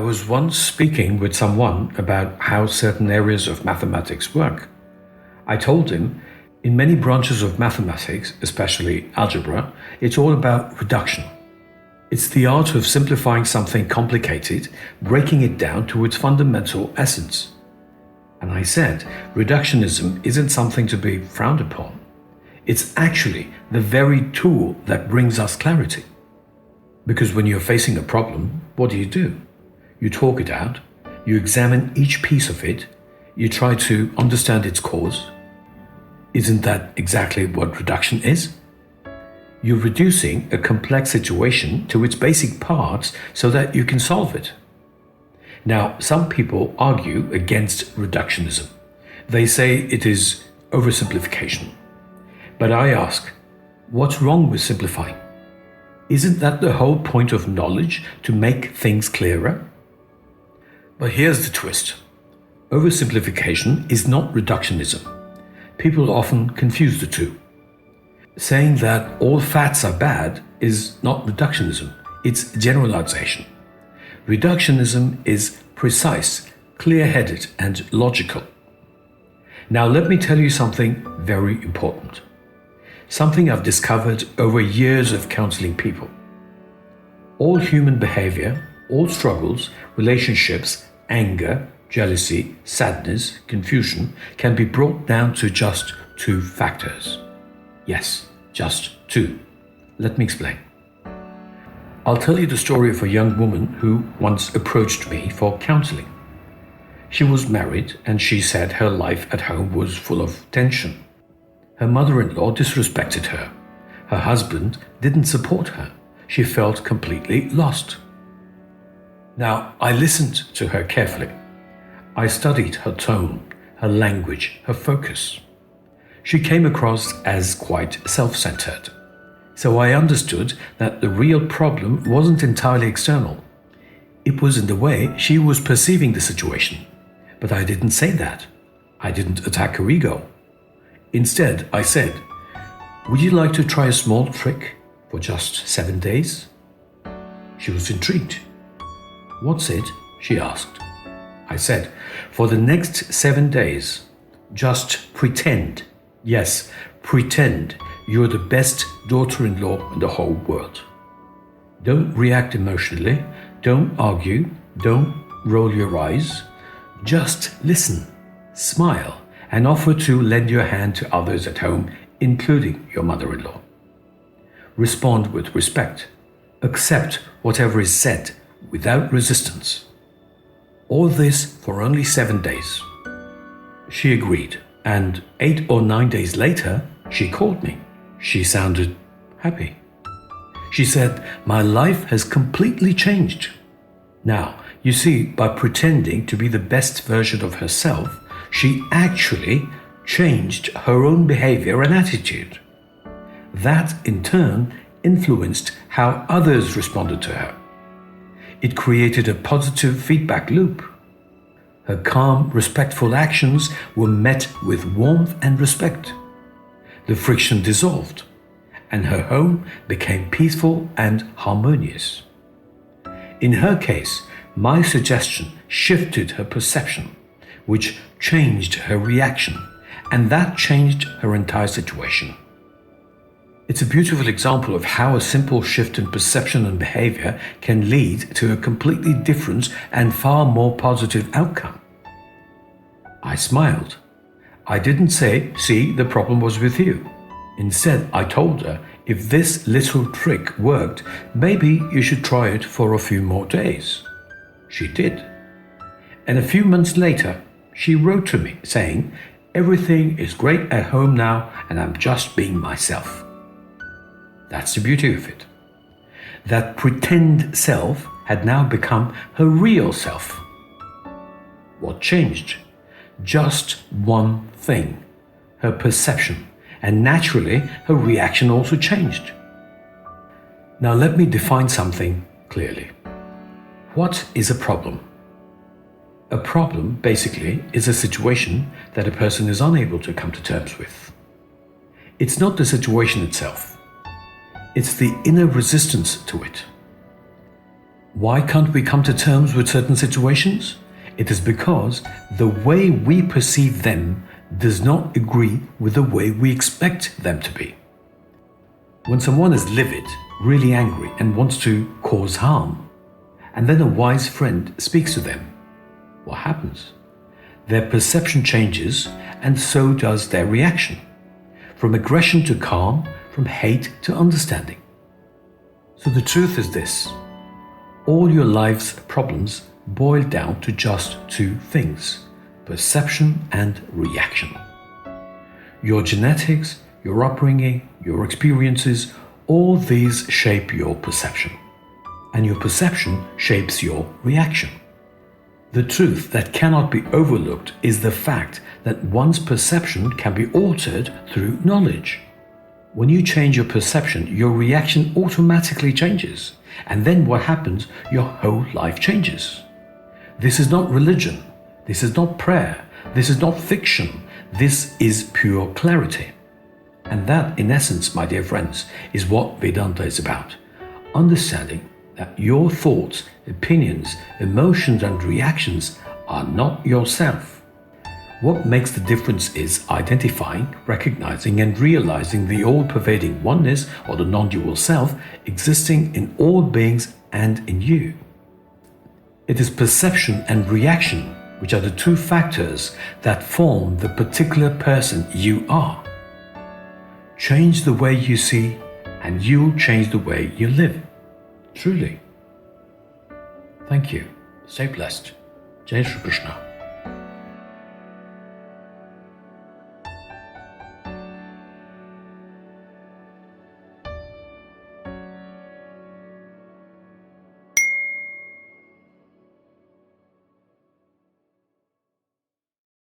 was once speaking with someone about how certain areas of mathematics work. I told him, in many branches of mathematics, especially algebra, it's all about reduction. It's the art of simplifying something complicated, breaking it down to its fundamental essence. And I said, reductionism isn't something to be frowned upon. It's actually the very tool that brings us clarity. Because when you're facing a problem, what do? You talk it out, you examine each piece of it, you try to understand its cause. Isn't that exactly what reduction is? You're reducing a complex situation to its basic parts so that you can solve it. Now, some people argue against reductionism. They say it is oversimplification. But I ask, what's wrong with simplifying? Isn't that the whole point of knowledge, to make things clearer? But here's the twist. Oversimplification is not reductionism. People often confuse the two. Saying that all fats are bad is not reductionism, it's generalization. Reductionism is precise, clear-headed, and logical. Now let me tell you something very important. Something I've discovered over years of counseling people. All human behavior, all struggles, relationships, anger, jealousy, sadness, confusion can be brought down to just two factors. Yes, just two. Let me explain. I'll tell you the story of a young woman who once approached me for counseling. She was married and she said her life at home was full of tension. Her mother-in-law disrespected her. Her husband didn't support her. She felt completely lost. Now, I listened to her carefully. I studied her tone, her language, her focus. She came across as quite self-centered. So I understood that the real problem wasn't entirely external. It was in the way she was perceiving the situation. But I didn't say that. I didn't attack her ego. Instead, I said, "Would you like to try a small trick for just 7 days?" She was intrigued. "What's it?" she asked. I said, "For the next 7 days, just pretend, yes, pretend you're the best daughter-in-law in the whole world. Don't react emotionally, don't argue, don't roll your eyes. Just listen, smile, and offer to lend your hand to others at home, including your mother-in-law. Respond with respect. Accept whatever is said without resistance. All this for only 7 days." She agreed, and 8 or 9 days later, she called me. She sounded happy. She said, "My life has completely changed." Now, you see, by pretending to be the best version of herself, she actually changed her own behavior and attitude. That, in turn, influenced how others responded to her. It created a positive feedback loop. Her calm, respectful actions were met with warmth and respect. The friction dissolved, and her home became peaceful and harmonious. In her case, my suggestion shifted her perception, which changed her reaction, and that changed her entire situation. It's a beautiful example of how a simple shift in perception and behavior can lead to a completely different and far more positive outcome. I smiled. I didn't say, "See, the problem was with you." Instead, I told her, if this little trick worked, maybe you should try it for a few more days. She did. And a few months later, she wrote to me saying, "Everything is great at home now and I'm just being myself." That's the beauty of it. That pretend self had now become her real self. What changed? Just one thing, her perception, and naturally her reaction also changed. Now let me define something clearly. What is a problem? A problem, basically, is a situation that a person is unable to come to terms with. It's not the situation itself. It's the inner resistance to it. Why can't we come to terms with certain situations? It is because the way we perceive them does not agree with the way we expect them to be. When someone is livid, really angry, and wants to cause harm, and then a wise friend speaks to them, what happens? Their perception changes, and so does their reaction. From aggression to calm, from hate to understanding. So the truth is this: all your life's problems boil down to just two things: perception and reaction. Your genetics, your upbringing, your experiences, all these shape your perception. And your perception shapes your reaction. The truth that cannot be overlooked is the fact that one's perception can be altered through knowledge. When you change your perception, your reaction automatically changes. And then what happens? Your whole life changes. This is not religion. This is not prayer. This is not fiction. This is pure clarity. And that, in essence, my dear friends, is what Vedanta is about. Understanding that your thoughts, opinions, emotions, and reactions are not yourself. What makes the difference is identifying, recognizing, and realizing the all-pervading oneness or the non-dual self existing in all beings and in you. It is perception and reaction which are the two factors that form the particular person you are. Change the way you see, and you'll change the way you live. Truly. Thank you. Stay blessed. Jai Shri Krishna.